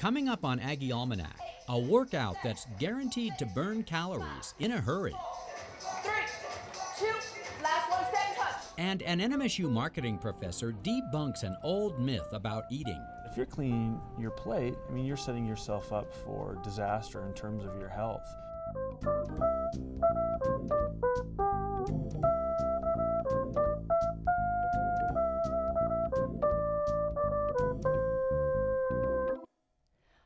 Coming up on Aggie Almanac, a workout that's guaranteed to burn calories in a hurry. 3, 2, last one, stand touch. And an NMSU marketing professor debunks an old myth about eating. If you're cleaning your plate, I mean, you're setting yourself up for disaster in terms of your health.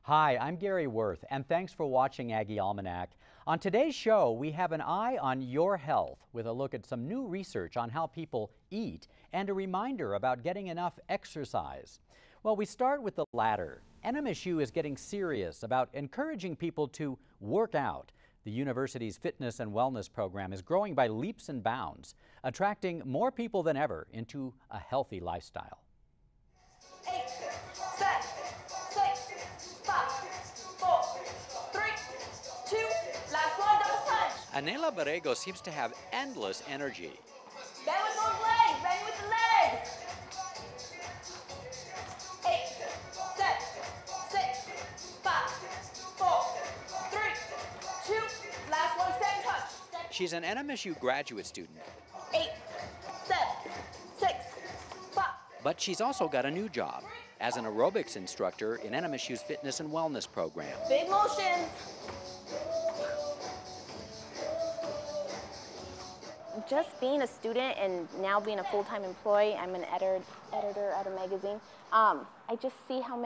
Hi, I'm Gary Worth, and thanks for watching Aggie Almanac. On today's show, we have an eye on your health with a look at some new research on how people eat and a reminder about getting enough exercise. Well, we start with the latter. NMSU is getting serious about encouraging people to work out. The university's fitness and wellness program is growing by leaps and bounds, attracting more people than ever into a healthy lifestyle. 8, 7, 6, 5, 4, 3, 2, last one, double punch. Hilda Perez seems to have endless energy. Bend with those legs, bend with the legs. 8, 7, 6, 5, 4, 3, 2, last one, stand touch. She's an NMSU graduate student, 8, 7, 6, 5. but she's also got a new job as an aerobics instructor in NMSU's fitness and wellness program. Big motions. Just being a student and now being a full-time employee, I'm an editor at a magazine. I just see how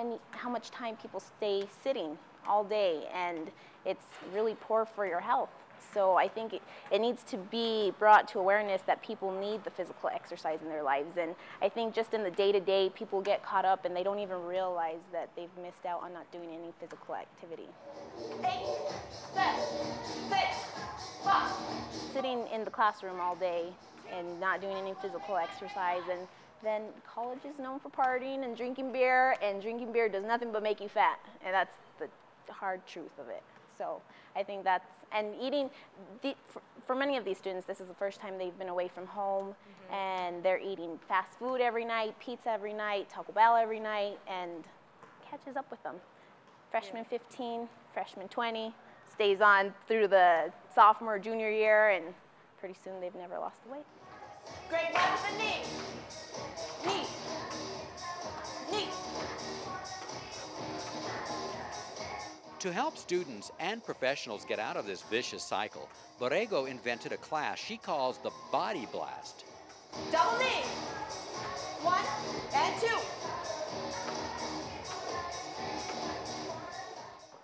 much time people stay sitting all day, and it's really poor for your health. So I think it needs to be brought to awareness that people need the physical exercise in their lives. And I think just in the day-to-day, people get caught up and they don't even realize that they've missed out on not doing any physical activity. 8, 7, 6, 5. Sitting in the classroom all day and not doing any physical exercise, and then college is known for partying and drinking beer does nothing but make you fat, and that's the hard truth of it. So I think that's, and eating, for many of these students, this is the first time they've been away from home, and they're eating fast food every night, pizza every night, Taco Bell every night, and catches up with them. Freshman 15, freshman 20, stays on through the sophomore, junior year, and pretty soon they've never lost the weight. Great one with the knee. Knee. Knee. To help students and professionals get out of this vicious cycle, Perez invented a class she calls the Body Blast. Double knee. 1 and 2.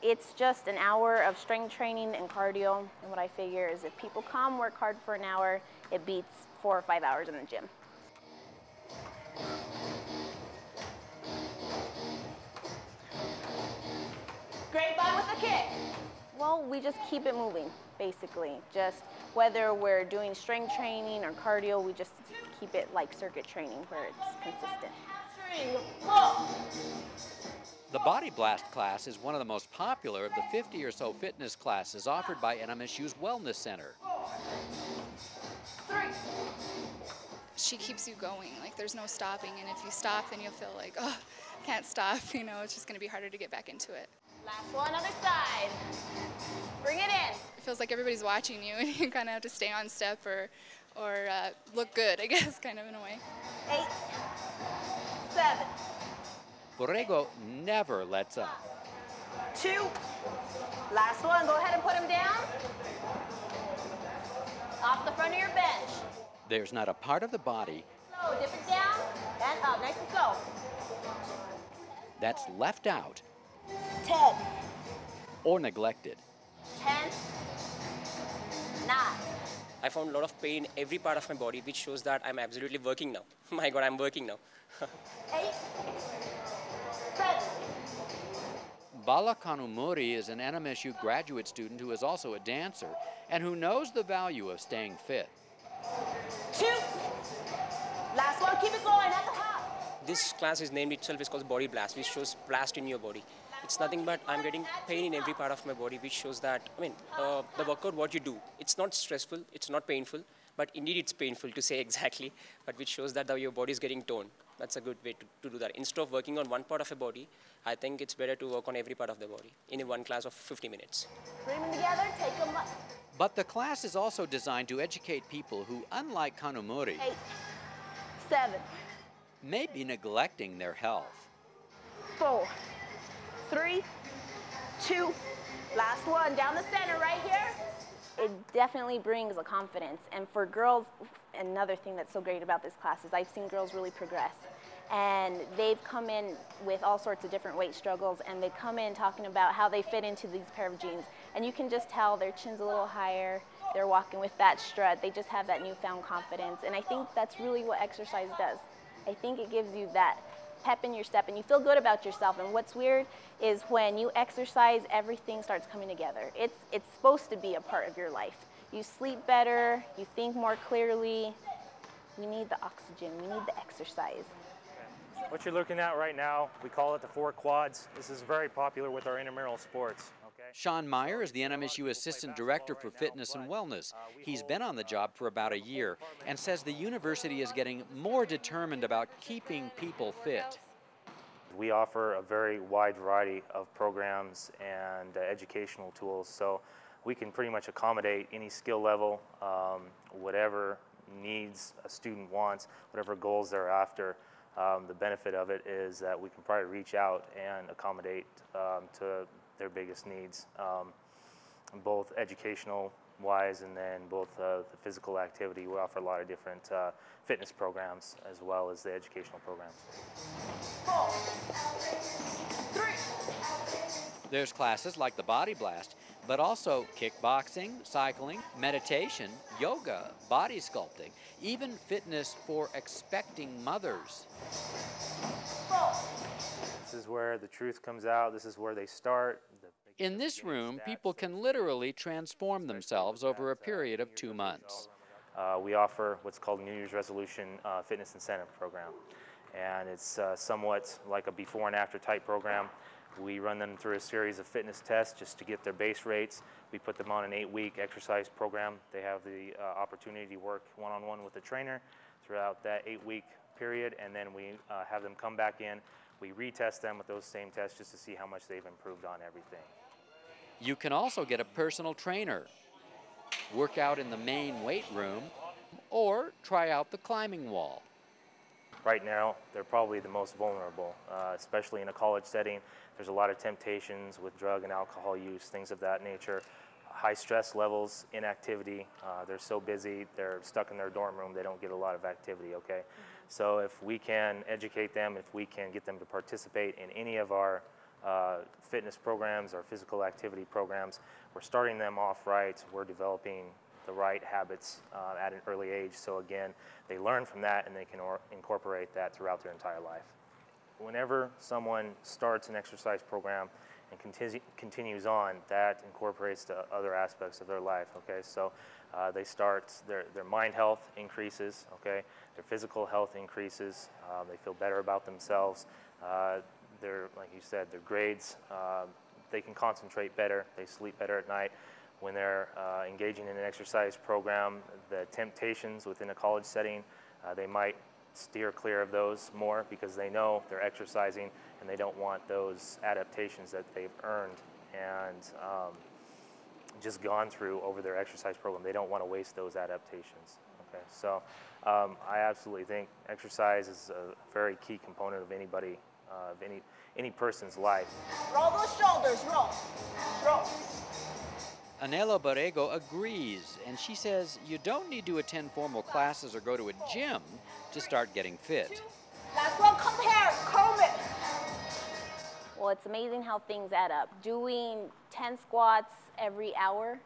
It's just an hour of strength training and cardio, and what I figure is if people come work hard for an hour, it beats 4 or 5 hours in the gym. Great bud with the kick. Well, we just keep it moving, basically. Just whether we're doing strength training or cardio, we just keep it like circuit training where it's consistent. The Body Blast class is one of the most popular of the 50 or so fitness classes offered by NMSU's Wellness Center. 3. She keeps you going, like there's no stopping, and if you stop then you'll feel like, oh, can't stop, you know, it's just going to be harder to get back into it. Last one, other side. Bring it in. It feels like everybody's watching you and you kind of have to stay on step or look good, I guess, kind of in a way. 8, 7. Perez never lets up. 2. Last one, go ahead and put him down. Off the front of your bench. There's not a part of the body Slow, dip it down and up, nice and slow. that's left out 10, or neglected. 10, 9. I found a lot of pain in every part of my body, which shows that I'm absolutely working now. My God, I'm working now. 8, 7. Bala Kanumuri is an NMSU graduate student who is also a dancer and who knows the value of staying fit. 2. Last one, keep it going at the hop. This class is named itself is called Body Blast, which shows blast in your body. It's nothing but I'm getting pain in every part of my body, which shows that, the workout, what you do, it's not stressful, it's not painful, but indeed it's painful to say exactly, but which shows that your body is getting toned. That's a good way to do that. Instead of working on one part of a body, I think it's better to work on every part of the body in one class of 50 minutes. Bring them together, take them up. But the class is also designed to educate people who, unlike Kanumori, 8, 7, may be neglecting their health. 4, 3, 2, last one, down the center right here. It definitely brings a confidence. And for girls, another thing that's so great about this class is I've seen girls really progress. And they've come in with all sorts of different weight struggles, and they come in talking about how they fit into these pair of jeans. And you can just tell their chin's a little higher, they're walking with that strut, they just have that newfound confidence. And I think that's really what exercise does. I think it gives you that pep in your step, and you feel good about yourself. And what's weird is when you exercise, everything starts coming together. It's supposed to be a part of your life. You sleep better, you think more clearly. We need the oxygen, we need the exercise. What you're looking at right now, we call it the 4 quads. This is very popular with our intramural sports. Okay? Sean Meyer is the NMSU Assistant Director for Fitness and Wellness. He's been on the job for about a year and says the university is getting more determined about keeping people fit. We offer a very wide variety of programs and educational tools, so we can pretty much accommodate any skill level, whatever needs a student wants, whatever goals they're after. The benefit of it is that we can probably reach out and accommodate to their biggest needs, both educational wise and then both the physical activity. We offer a lot of different fitness programs as well as the educational programs. 4, 3. There's classes like the Body Blast, but also kickboxing, cycling, meditation, yoga, body sculpting, even fitness for expecting mothers. 4. This is where the truth comes out. This is where they start. In this room, people can literally transform themselves over a period of 2 months. We offer what's called New Year's Resolution Fitness Incentive Program, and it's somewhat like a before and after type program. We run them through a series of fitness tests just to get their base rates. We put them on an 8-week exercise program. They have the opportunity to work one-on-one with a trainer throughout that 8-week period, and then we have them come back in. We retest them with those same tests just to see how much they've improved on everything. You can also get a personal trainer, work out in the main weight room, or try out the climbing wall. Right now, they're probably the most vulnerable, especially in a college setting. There's a lot of temptations with drug and alcohol use, things of that nature. High stress levels, inactivity. They're so busy, they're stuck in their dorm room, they don't get a lot of activity, okay? So if we can educate them, if we can get them to participate in any of our fitness programs or physical activity programs, we're starting them off right. We're developing the right habits at an early age. So again, they learn from that and they can incorporate that throughout their entire life. Whenever someone starts an exercise program and continues on, that incorporates to other aspects of their life, okay? So they start, their mind health increases, okay? Their physical health increases, they feel better about themselves. Like you said, their grades, they can concentrate better, they sleep better at night. When they're engaging in an exercise program, the temptations within a college setting, they might steer clear of those more because they know they're exercising and they don't want those adaptations that they've earned and just gone through over their exercise program. They don't want to waste those adaptations. Okay, so I absolutely think exercise is a very key component of anybody, of any person's life. Roll those shoulders, roll, roll. Anela Borrego agrees, and she says you don't need to attend formal classes or go to a gym to start getting fit. Last one, compare, comb it. Well, it's amazing how things add up. Doing 10 squats every hour,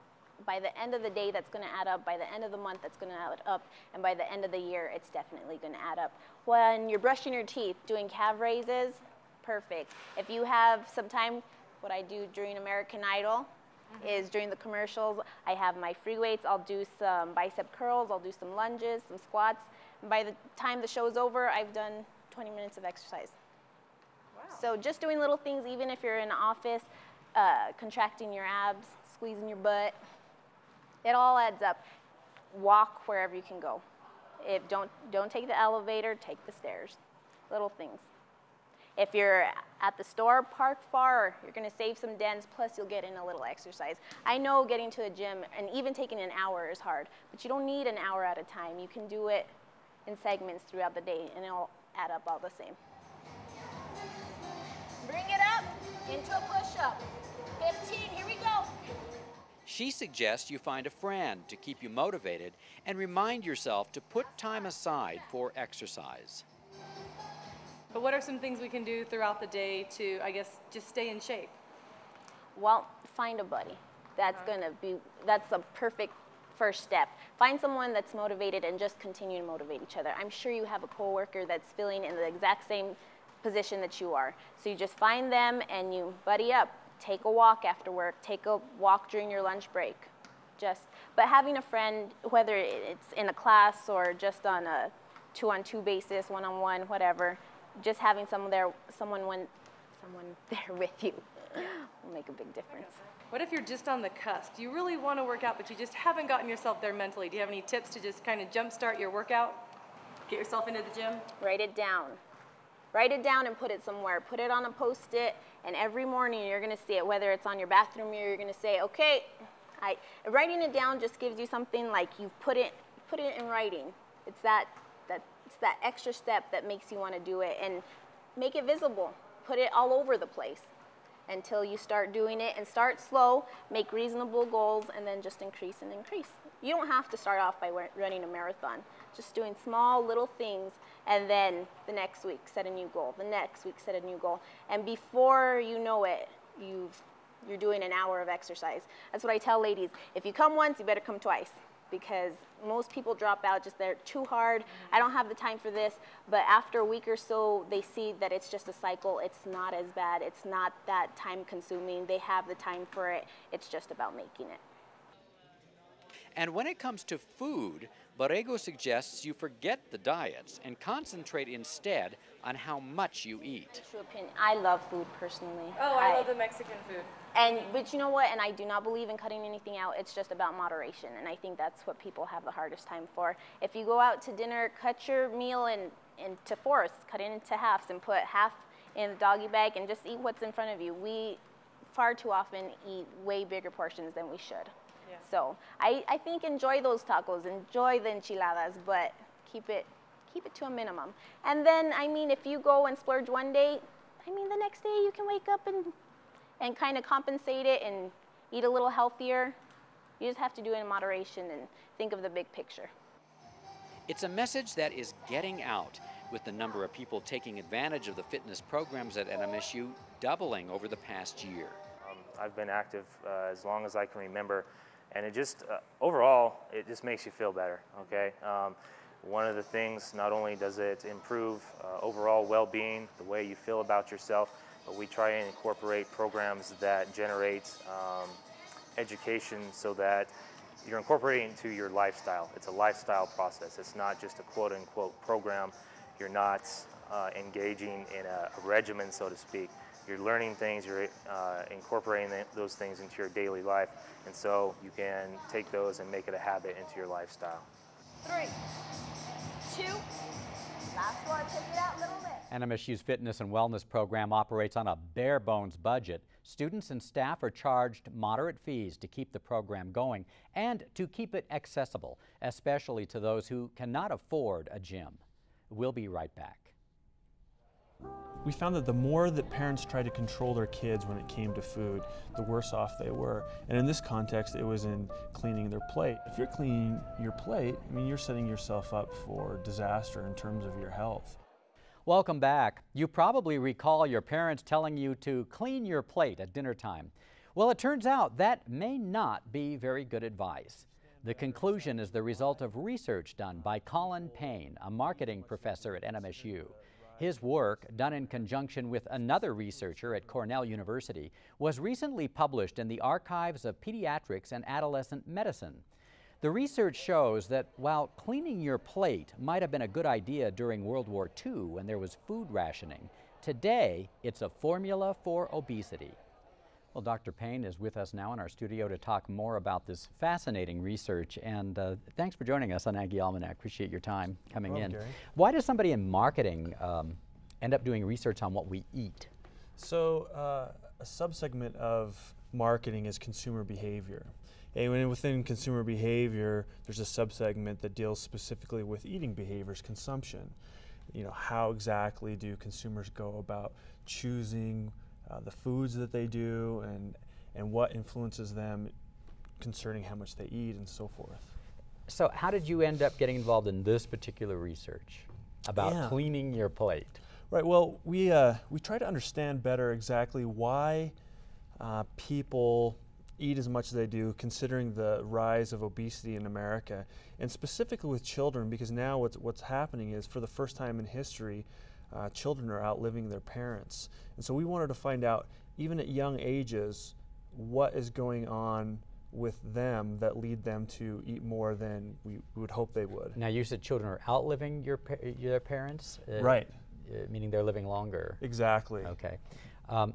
by the end of the day, that's going to add up. By the end of the month, that's going to add up. And by the end of the year, it's definitely going to add up. When you're brushing your teeth, doing calf raises, perfect. If you have some time, what I do during American Idol is during the commercials, I have my free weights. I'll do some bicep curls. I'll do some lunges, some squats. And by the time the show's over, I've done 20 minutes of exercise. Wow. So just doing little things, even if you're in an office, contracting your abs, squeezing your butt, it all adds up. Walk wherever you can go. Don't take the elevator, take the stairs. little things. If you're at the store, park far, you're gonna save some dents, plus you'll get in a little exercise. I know getting to the gym and even taking an hour is hard, but you don't need an hour at a time. You can do it in segments throughout the day and it'll add up all the same. Bring it up into a push-up. 15, here we go. She suggests you find a friend to keep you motivated and remind yourself to put time aside for exercise. But what are some things we can do throughout the day to, I guess, just stay in shape? Well, find a buddy. That's a perfect first step. Find someone that's motivated and just continue to motivate each other. I'm sure you have a coworker that's feeling in the exact same position that you are. So you just find them and you buddy up. Take a walk after work. Take a walk during your lunch break. But having a friend, whether it's in a class or just on a 2-on-2 basis, 1-on-1, whatever, just having someone there with you will make a big difference. What if you're just on the cusp? You really want to work out, but you just haven't gotten yourself there mentally? Do you have any tips to just kind of jumpstart your workout? Get yourself into the gym? Write it down. Write it down and put it somewhere. Put it on a Post-it, and every morning you're going to see it, whether it's on your bathroom mirror, you're going to say, okay, writing it down just gives you something like you've put it in writing. It's that extra step that makes you want to do it, and make it visible. Put it all over the place until you start doing it, and start slow, make reasonable goals, and then just increase and increase. You don't have to start off by running a marathon. Just doing small little things, and then the next week set a new goal. The next week set a new goal, and before you know it, you're doing an hour of exercise. That's what I tell ladies. If you come once, you better come twice, because most people drop out, they're too hard. I don't have the time for this. But after a week or so, they see that it's just a cycle. It's not as bad. It's not that time consuming. They have the time for it. It's just about making it. And when it comes to food, Borrego suggests you forget the diets and concentrate instead on how much you eat. True opinion. I love food personally. Oh, I love the Mexican food. But you know what? And I do not believe in cutting anything out. It's just about moderation. And I think that's what people have the hardest time for. If you go out to dinner, cut your meal into fourths, cut it into halves, and put half in the doggy bag and just eat what's in front of you. We far too often eat way bigger portions than we should. Yeah. So I think enjoy those tacos, enjoy the enchiladas, but keep it to a minimum. And then, I mean, if you go and splurge one day, I mean, the next day you can wake up and kind of compensate it and eat a little healthier. You just have to do it in moderation and think of the big picture. It's a message that is getting out, with the number of people taking advantage of the fitness programs at NMSU doubling over the past year. I've been active as long as I can remember, and it just, overall, it just makes you feel better, okay? One of the things, not only does it improve overall well-being, the way you feel about yourself, but we try and incorporate programs that generate education so that you're incorporating into your lifestyle. It's a lifestyle process. It's not just a quote-unquote program. You're not engaging in a regimen, so to speak. You're learning things, you're incorporating those things into your daily life, and so you can take those and make it a habit into your lifestyle. 3, 2, last one, take it out a little bit. NMSU's fitness and wellness program operates on a bare-bones budget. Students and staff are charged moderate fees to keep the program going and to keep it accessible, especially to those who cannot afford a gym. We'll be right back. We found that the more that parents tried to control their kids when it came to food, the worse off they were. And in this context, it was in cleaning their plate. If you're cleaning your plate, I mean, you're setting yourself up for disaster in terms of your health. Welcome back. You probably recall your parents telling you to clean your plate at dinner time. Well, it turns out that may not be very good advice. The conclusion is the result of research done by Collin Payne, a marketing professor at NMSU. His work, done in conjunction with another researcher at Cornell University, was recently published in the Archives of Pediatrics and Adolescent Medicine. The research shows that while cleaning your plate might have been a good idea during World War II when there was food rationing, today it's a formula for obesity. Well, Dr. Payne is with us now in our studio to talk more about this fascinating research, and thanks for joining us on Aggie Almanac. Appreciate your time coming in. Gary. Why does somebody in marketing end up doing research on what we eat? So a subsegment of marketing is consumer behavior. And within consumer behavior, there's a subsegment that deals specifically with eating behaviors, consumption. You know, how exactly do consumers go about choosing the foods that they do, and what influences them concerning how much they eat and so forth. So how did you end up getting involved in this particular research about cleaning your plate? Right, well, we try to understand better exactly why people eat as much as they do, considering the rise of obesity in America, and specifically with children, because now what's happening is, for the first time in history, children are outliving their parents. And so we wanted to find out, even at young ages, what is going on with them that lead them to eat more than we would hope they would. Now, you said children are outliving their parents? Right. Meaning they're living longer. Exactly. Okay.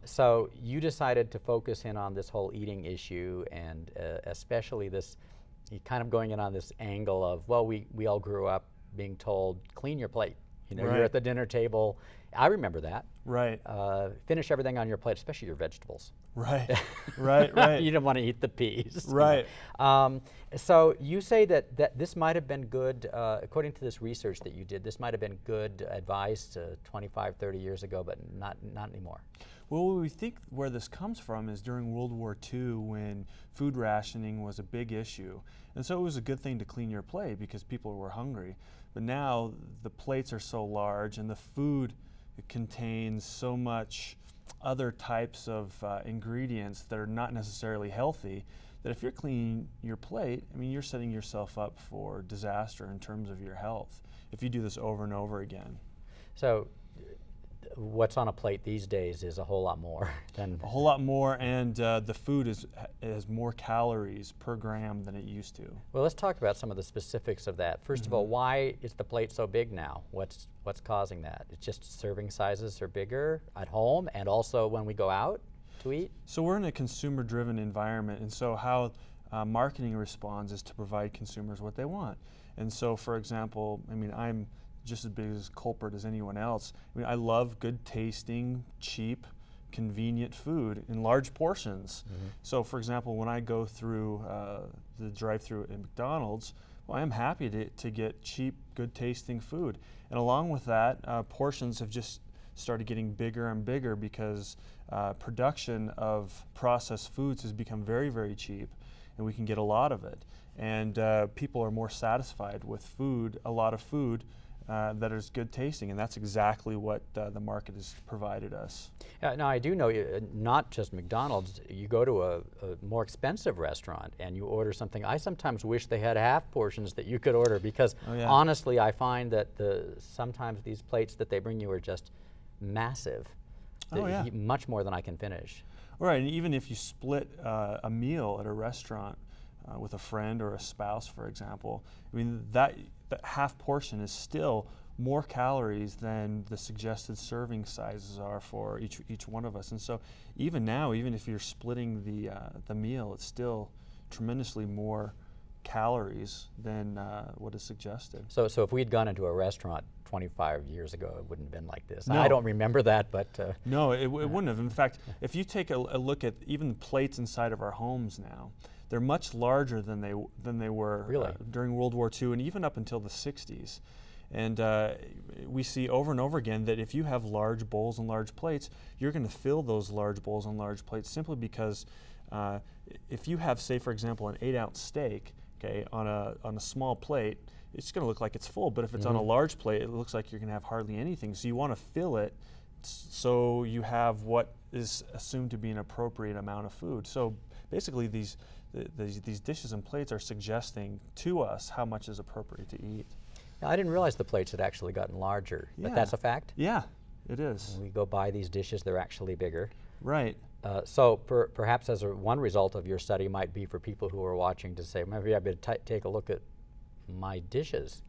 So you decided to focus in on this whole eating issue, and especially this, you kind of going in on this angle of, well, we all grew up being told, clean your plate. You know, you're at the dinner table. I remember that. Right. Finish everything on your plate, especially your vegetables. Right. Right. You don't want to eat the peas. Right. So you say that this might have been good, according to this research that you did, this might have been good advice 25, 30 years ago, but not anymore. Well, we think where this comes from is during World War II, when food rationing was a big issue. And so it was a good thing to clean your plate because people were hungry. But now the plates are so large and the food contains so much other types of ingredients that are not necessarily healthy, that if you're cleaning your plate, I mean, you're setting yourself up for disaster in terms of your health if you do this over and over again. So what's on a plate these days is a whole lot more than a whole lot more, and the food has more calories per gram than it used to. Well, let's talk about some of the specifics of that. First of all, why is the plate so big now? What's causing that? It's just serving sizes are bigger at home, and also when we go out to eat? So we're in a consumer-driven environment, and so how marketing responds is to provide consumers what they want. And so, for example, I mean, I'm just as big as culprit as anyone else. I mean, I love good tasting, cheap, convenient food in large portions. So for example, when I go through the drive-through at McDonald's, well, I'm happy to get cheap, good tasting food. And along with that, portions have just started getting bigger and bigger because production of processed foods has become very, very cheap, and we can get a lot of it. And people are more satisfied with food, a lot of food, that is good tasting, and that's exactly what the market has provided us. Now, I do know, not just McDonald's, you go to a more expensive restaurant and you order something. I sometimes wish they had half portions that you could order, because honestly, I find that sometimes these plates that they bring you are just massive. Much more than I can finish. Right, and even if you split a meal at a restaurant with a friend or a spouse, for example, I mean, that half portion is still more calories than the suggested serving sizes are for each one of us. And so even now, even if you're splitting the meal, it's still tremendously more calories than what is suggested. So if we'd gone into a restaurant 25 years ago, it wouldn't have been like this. No. I don't remember that, but... no, it wouldn't have. In fact, if you take a look at even the plates inside of our homes now, they're much larger than they were during World War II and even up until the 60s. And we see over and over again that if you have large bowls and large plates, you're going to fill those large bowls and large plates simply because if you have, say, for example, an 8-ounce steak, okay, on a small plate, it's going to look like it's full. But if it's on a large plate, it looks like you're going to have hardly anything. So you want to fill it so you have what is assumed to be an appropriate amount of food. So basically, these dishes and plates are suggesting to us how much is appropriate to eat. Now, I didn't realize the plates had actually gotten larger, but that's a fact? Yeah, it is. When we go buy these dishes, they're actually bigger. Right. So perhaps as one result of your study might be for people who are watching to say, maybe I better take a look at my dishes.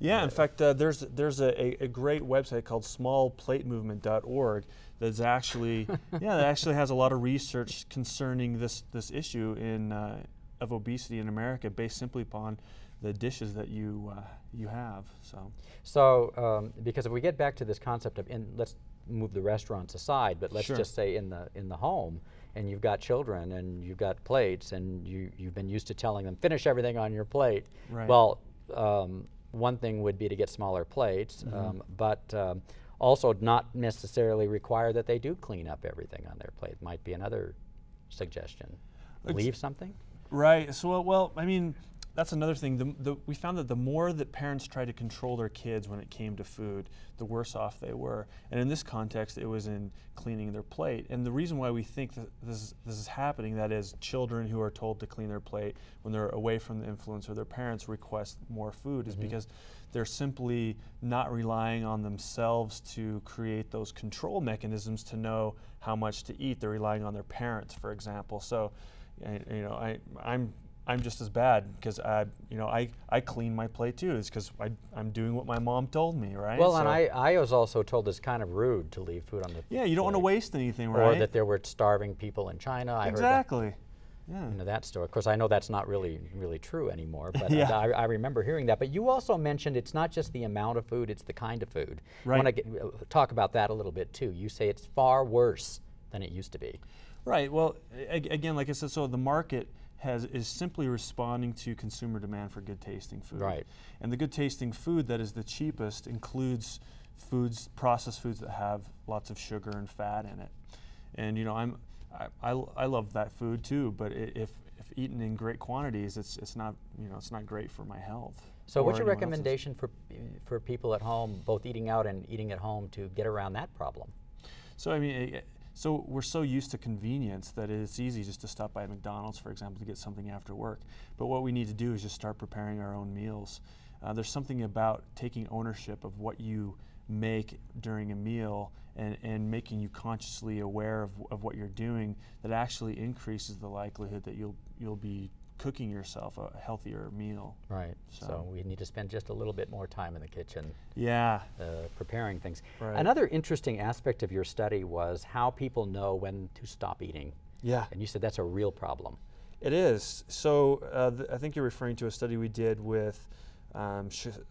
Yeah, in fact, there's a great website called smallplatemovement.org that's actually that actually has a lot of research concerning this issue of obesity in America, based simply upon the dishes that you have. So because if we get back to this concept of, let's move the restaurants aside, but let's Sure. just say in the home, and you've got children and you've got plates, and you've been used to telling them finish everything on your plate. Right. Well, one thing would be to get smaller plates, but also not necessarily require that they do clean up everything on their plate. Might be another suggestion. Leave something? Right. So, well, I mean, that's another thing. We found that the more that parents tried to control their kids when it came to food, the worse off they were. And in this context, it was in cleaning their plate. And the reason why we think that this is happening, that is, children who are told to clean their plate when they're away from the influence of their parents request more food, is because they're simply not relying on themselves to create those control mechanisms to know how much to eat. They're relying on their parents, for example. So, you know, I'm just as bad because I clean my plate too. It's because I'm doing what my mom told me, right? Well, and I was also told it's kind of rude to leave food on the yeah, you don't want to waste anything, right? Or that there were starving people in China. I exactly. heard that. Yeah. You know, that story. Of course, I know that's not really true anymore, but yeah. I remember hearing that. But you also mentioned it's not just the amount of food, it's the kind of food. Right. I want to talk about that a little bit too. You say it's far worse than it used to be. Right. Well, again, like I said, so the market is simply responding to consumer demand for good tasting food. Right. And the good tasting food that is the cheapest includes processed foods that have lots of sugar and fat in it. And you know, I love that food too, but if eaten in great quantities, it's not great for my health. So what's your recommendation for people at home, both eating out and eating at home, to get around that problem? So I mean, so we're so used to convenience that it's easy just to stop by McDonald's, for example, to get something after work. But what we need to do is just start preparing our own meals. There's something about taking ownership of what you make during a meal and making you consciously aware of what you're doing that actually increases the likelihood that you'll be cooking yourself a healthier meal. Right. So we need to spend just a little bit more time in the kitchen. Yeah. Preparing things. Right. Another interesting aspect of your study was how people know when to stop eating. Yeah. And you said that's a real problem. It is. So I think you're referring to a study we did with I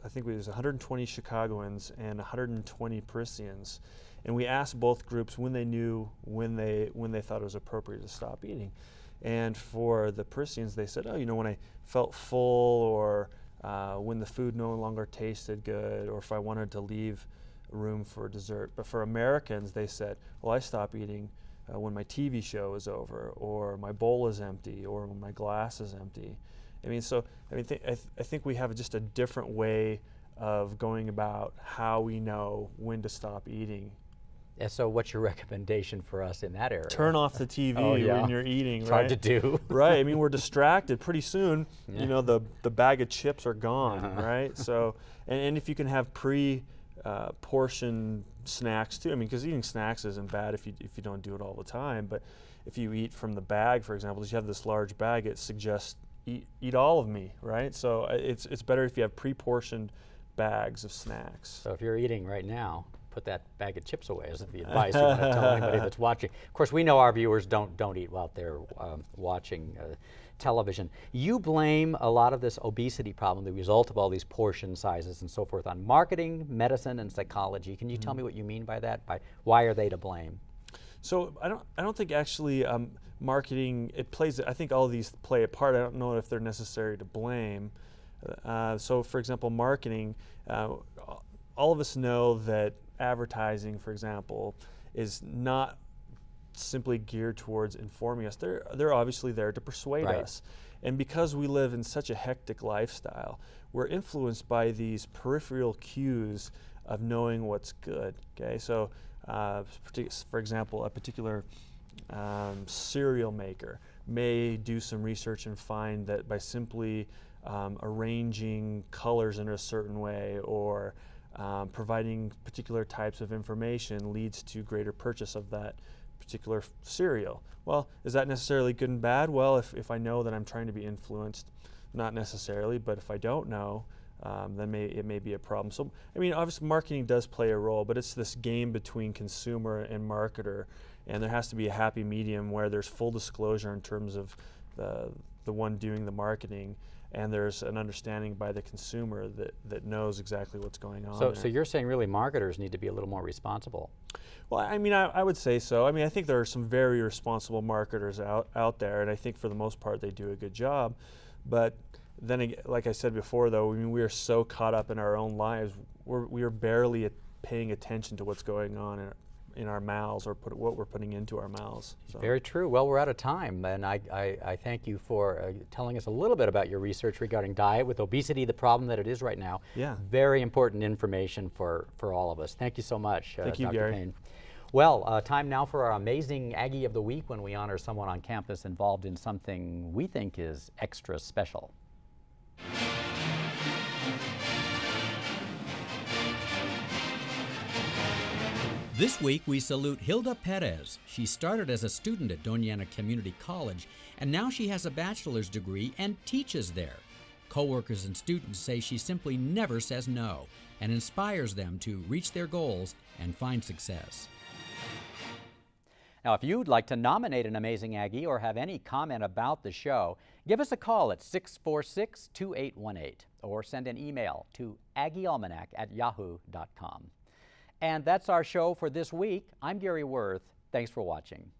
think it was 120 Chicagoans and 120 Parisians, and we asked both groups when they knew when they thought it was appropriate to stop eating. And for the Parisians, they said, oh, you know, when I felt full, or when the food no longer tasted good, or if I wanted to leave room for dessert. But for Americans, they said, well, I stop eating when my TV show is over, or my bowl is empty, or when my glass is empty. I mean, so I think we have just a different way of going about how we know when to stop eating. Yeah, so what's your recommendation for us in that area? Turn off the TV when you're eating, it's right? hard to do. Right, I mean, we're distracted. Pretty soon, you know, the bag of chips are gone, right? So, and if you can have portion snacks too, I mean, because eating snacks isn't bad if you don't do it all the time, but if you eat from the bag, for example, if you have this large bag, it suggests eat all of me, right? So it's better if you have pre-portioned bags of snacks. So if you're eating right now, put that bag of chips away, is the advice you want to tell anybody that's watching. Of course, we know our viewers don't eat while they're watching television. You blame a lot of this obesity problem, the result of all these portion sizes and so forth, on marketing, medicine, and psychology. Can you tell me what you mean by that? Why are they to blame? So I don't think actually marketing, I think all of these play a part. I don't know if they're necessary to blame. So for example, marketing, all of us know that advertising, for example, is not simply geared towards informing us. They're obviously there to persuade us. And because we live in such a hectic lifestyle, we're influenced by these peripheral cues of knowing what's good. Okay, so for example, a particular cereal maker may do some research and find that by simply arranging colors in a certain way, or providing particular types of information, leads to greater purchase of that particular cereal. Well, is that necessarily good and bad? Well, if I know that I'm trying to be influenced, not necessarily, but if I don't know, then it may be a problem. So, I mean, obviously marketing does play a role, but it's this game between consumer and marketer, and there has to be a happy medium where there's full disclosure in terms of the one doing the marketing, and there's an understanding by the consumer that knows exactly what's going on. So you're saying really marketers need to be a little more responsible? Well, I mean, I would say so. I mean, I think there are some very responsible marketers out there, and I think for the most part they do a good job. But then again, like I said before, though, I mean, we are so caught up in our own lives, we are barely paying attention to what's going on in our mouths, or what we're putting into our mouths. So. Very true. Well, we're out of time, and I thank you for telling us a little bit about your research regarding diet with obesity, the problem that it is right now. Yeah. Very important information for all of us. Thank you so much, Thank you, Dr. Gary. Payne. Well, time now for our amazing Aggie of the Week, when we honor someone on campus involved in something we think is extra special. This week we salute Hilda Perez. She started as a student at Doña Ana Community College, and now she has a bachelor's degree and teaches there. Coworkers and students say she simply never says no and inspires them to reach their goals and find success. Now, if you'd like to nominate an Amazing Aggie or have any comment about the show, give us a call at 646-2818 or send an email to aggiealmanac@yahoo.com. And that's our show for this week. I'm Gary Worth. Thanks for watching.